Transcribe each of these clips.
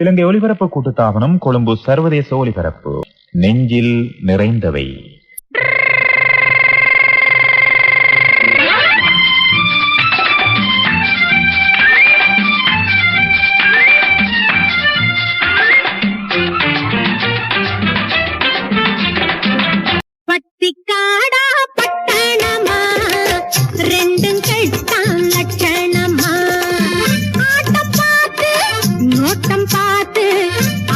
இலங்கை ஒலிபரப்பு கூட்டுத்தாபனம் கொழும்பு சர்வதேச ஒலிபரப்பு நெஞ்சில் நிறைந்தவை. பட்டிக்காடா பட்டணமா ரெண்டும் கெட்டான் லட்சணமா, ஆட்டம் பார்த்து நோட்டம் பார்த்து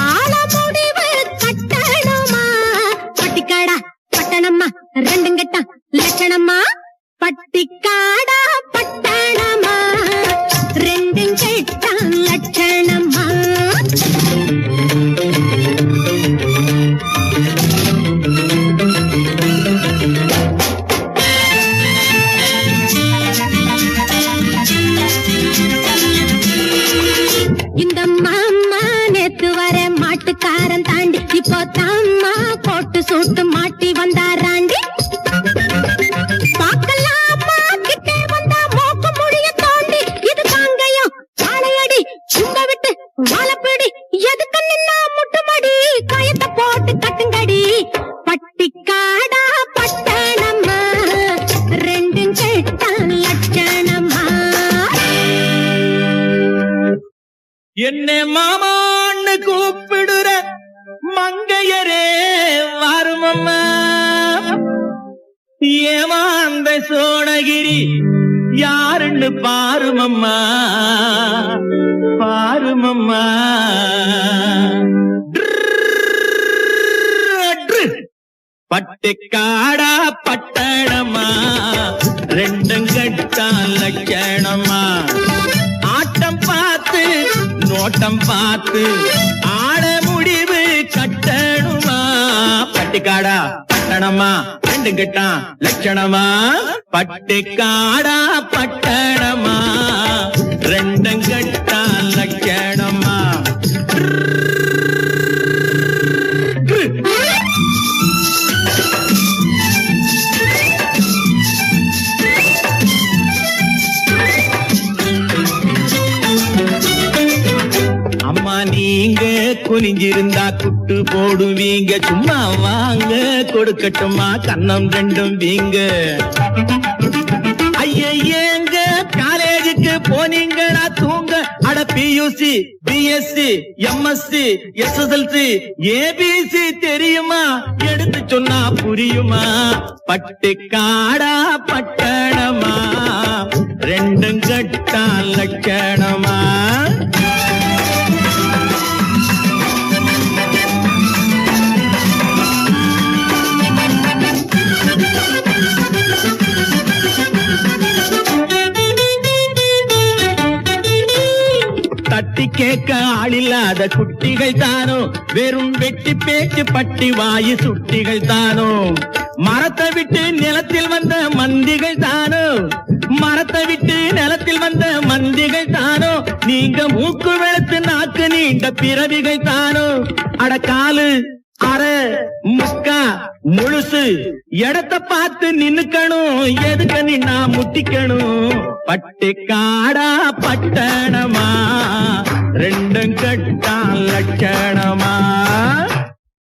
ஆள முடிவு கட்டணுமா. பட்டிக்காடா பட்டணமா ரெண்டும் கெட்டான் லட்சணமா, பட்டிக்காடா பட்டணமா ரெண்டும் கெட்டான் லட்சணமா. இந்த மாமா நேத்து வர மாட்டுக்காரன் தாண்டி இப்போ தாமா போட்டு சூட்டு மாட்டி வந்தாராண்டி. பாக்கலாமா கிட்டே வந்தா மோக்க முடிய தோண்டி, இது காங்கையும் வாழையடி சும்ப விட்டு வாழப்பிடி, எதுக்கு நின்னா முட்டுமடி கயத்தை போட்டு கட்டுங்கடி. பட்டிக்காடா பட்டணமா ரெண்டும் கெட்டான் லட்சணமா. என்ன மாமான்னு கூப்பிடுற மங்கையரே வாருமம்மா, ஏமாந்த சோழகிரி யாருன்னு பாருமம்மா பாருமம்மா. பட்டிக்காடா பட்டணமா ரெண்டும் கெட்டான் லட்சணமா, ஆட்டம் பார்த்து நோட்டம் பார்த்து ஆட முடிவு கட்டணுமா. பட்டிக்காடா பட்டணமா ரெண்டும் கெட்டான் லட்சணமா, பட்டிக்காடா பட்டணமா ரெண்டும் கெட்டான் லட்சணமா. அம்மா நீங்க குனிஞ்சிருந்தா குட்டு போடுவீங்க, சும்மா வாங்க கொடுக்கட்டுமா கண்ணம் ரெண்டும் வீங்க. ஐயங்க காலேஜுக்கு போனீங்களா தூங்க, அட PUC BSc MSc SSLC ABC தெரியுமா, எடுத்து சொன்னா புரியுமா. பட்டிக்காடா பட்டணமா ரெண்டும் கெட்டான் லட்சணமா. தட்டி கேட்க ஆளில்லாத குட்டிகள் தானோ, வெறும் வெட்டி பேச்சு பட்டி வாயு சுட்டிகள் தானோ, மரத்தை விட்டு நிலத்தில் வந்த மந்திகள் தானோ, மரத்தை விட்டு நிலத்தில் வந்த மந்திகள் தானோ, நீங்க மூக்கு வெளுத்து நாக்கு நீண்ட பிறவிகள் தானோ. அடக்காலு அரை முக்கா முழுசு இடத்தை பார்த்து நின்னுக்கணும், எதுக்கு நின்னா முட்டிக்கணும். பட்டிக்காடா பட்டணமா ரெண்டும் கெட்டான் லட்சணமா.